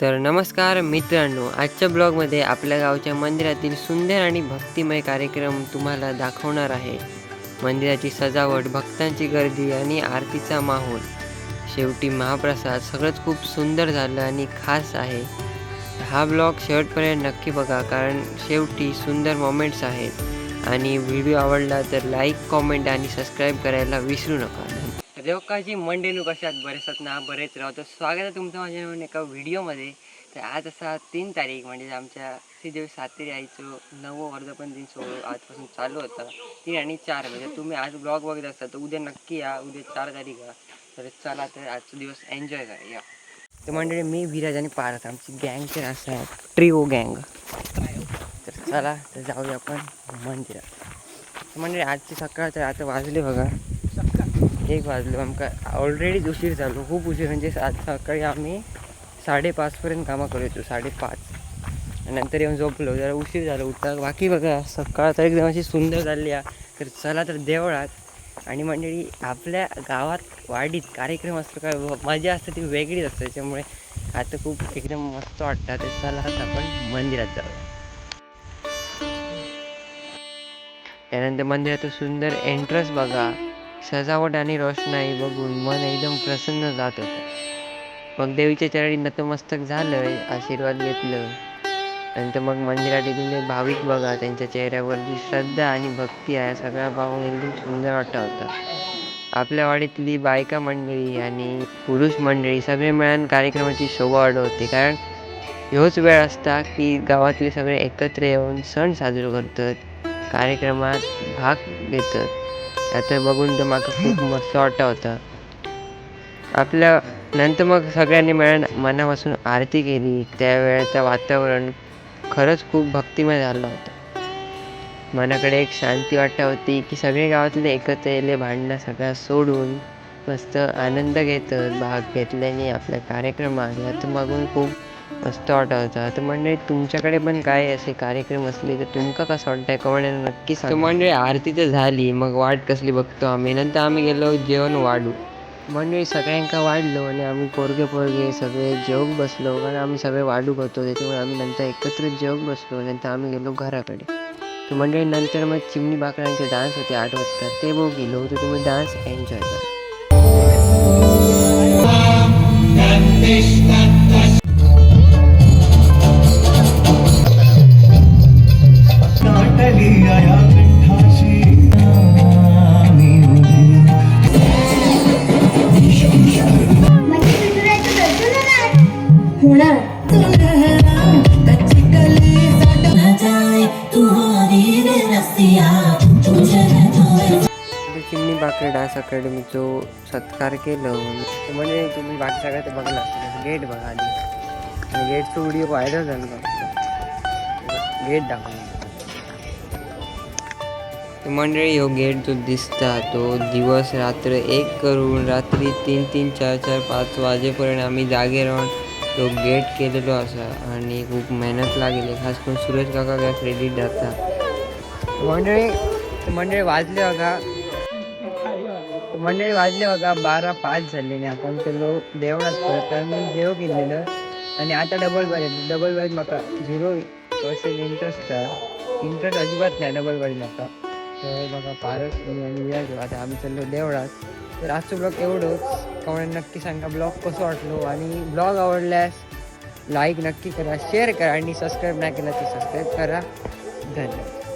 तर नमस्कार मित्रांनो, आजच्या ब्लॉगमध्ये आपल्या गावच्या मंदिरातील सुंदर आणि भक्तिमय कार्यक्रम तुम्हाला दाखवणार आहे. मंदिराची सजावट, भक्तांची गर्दी आणि आरतीचा माहोल. शेवटी महाप्रसाद सगळंच खूप सुंदर झालं आणि खास आहे. हा ब्लॉग शेवटपर्यंत नक्की बघा, कारण शेवटी सुंदर मोमेंट्स आहेत. आणि व्हिडिओ आवडला तर लाईक, कॉमेंट आणि सबस्क्राईब करायला विसरू नका. रेवकाची मंडेनू कशात बरेच ना बरेच राहतो. स्वागत आहे तुमचं माझ्या नवीन एका व्हिडिओमध्ये. तर आज असा 3 तारीख म्हणजे आमच्या श्रीदेवी सातेरी आईचं 9वं वर्धापन दिन सोहळा आजपासून चालू होता. 3 आणि 4 म्हणजे तुम्ही आज ब्लॉग बघत असता तर उद्या नक्की या. उद्या 4 तारीख आहे. तर चला तर आजचा दिवस एन्जॉय करूया. तर मंडळी मी विराज आणि पारस आमची गँगचे असं ट्रिओ गँग. तर चला तर जाऊया आपण मंदिरात. मंडळी आजची सकाळ तर आता वाजले बघा 1 वाजलो. आमका ऑलरेडीच उशीर झालो, खूप उशीर. म्हणजे आज सकाळी आम्ही 5:30पर्यंत कामं करत होतो, 5:30 नंतर येऊन झोपलो. जरा उशीर झाला उठता. बाकी बघा सकाळ तर एकदम अशी सुंदर झाली आहे. तर चला तर देवळात. आणि मंडळी आपल्या गावात वाडीत कार्यक्रम असतो काय मजा असते ती वेगळीच असते. त्याच्यामुळे आता खूप एकदम मस्त वाटतं. तर चला आता आपण मंदिरात जाऊया. त्यानंतर मंदिरात सुंदर एंट्रन्स बघा, सजावट आणि रोषणाई बघून मन एकदम प्रसन्न जात होतं. मग देवीच्या चरणी नतमस्तक झालं, आशीर्वाद घेतलं. नंतर मग मंदिरात येथील भाविक बघा, त्यांच्या चेहऱ्यावर जी श्रद्धा आणि भक्ती आहे सगळ्या पाहून एकदम सुंदर वाटत होता. आपल्या वाडीतली बायका मंडळी आणि पुरुष मंडळी सगळे मिळून कार्यक्रमाची शोभा वाढवते. कारण ह्योच वेळ असता की गावातले सगळे एकत्र येऊन सण साजरे करतात, कार्यक्रमात भाग घेतात. आता बघून तर मला खूप मस्त वाटत होतं. आपल्या नंतर मग सगळ्यांनी मिळून मनापासून आरती केली. त्यावेळेचं वातावरण खरंच खूप भक्तिमय झालं होतं. मनाकडे एक शांती वाटत होती की सगळे गावातले एकत्र येले, भांडणं सगळ्या सोडून मस्त आनंद घेतात भाग घेतल्याने आपल्या कार्यक्रमात. यात बघून खूप मस्त वाटत होतं. तर मंडळी तुमच्याकडे पण काय असे कार्यक्रम असले तर तुमका कसं वाटतंय कमेंट नक्की सांगा. तर मंडळी आरती तर झाली, मग वाट कसली बघतो आम्ही. नंतर आम्ही गेलो जेवण वाढू. मंडळी सगळ्यांका वाढलो आणि आम्ही पोरगे सगळे जेवून बसलो. कारण आम्ही सगळे वाढू करतो, त्याच्यामुळे आम्ही नंतर एकत्र जेवून बसलो. नंतर आम्ही गेलो घराकडे. तर मंडळी नंतर मग चिमणी बाकरांचे डान्स होते 8 वाजता, ते बघितलो. तर तुम्ही डान्स एन्जॉय करा. चिमणी बाकरे डान्स अकॅडमीचं सत्कार केलं. म्हणजे तुम्ही बाकी सगळ्यात बघला गेट बघा आधी, आणि गेटचं व्हिडिओ व्हायरल झाला. गेट दाखवला मंडळी. हो गेट जो दिसता तो दिवस रात्र एक करून रात्री 3-3, 4-4, 5 वाजेपर्यंत आम्ही जागे राहून तो गेट केलेलो असा. आणि खूप मेहनत लागली. खास करून सुरेश काका काय क्रेडिट जाता. मंडळी वाजले बघा 12:05 झाले. आपण केलो देवळात परत, तर मी जेव केलेलं. आणि आता डबल वाज माका 0% इंटरेस्ट अजिबात नाही डबल वाज माका. तर बघा पारस आणि आता आम्ही चाललो देवळात. तर आजचं ब्लॉग एवढंच. कमेंट नक्की सांगा ब्लॉग कसं वाटलो. आणि ब्लॉग आवडल्यास लाईक नक्की करा, शेअर करा आणि सबस्क्राईब नाही केला तर सबस्क्राईब करा. धन्यवाद.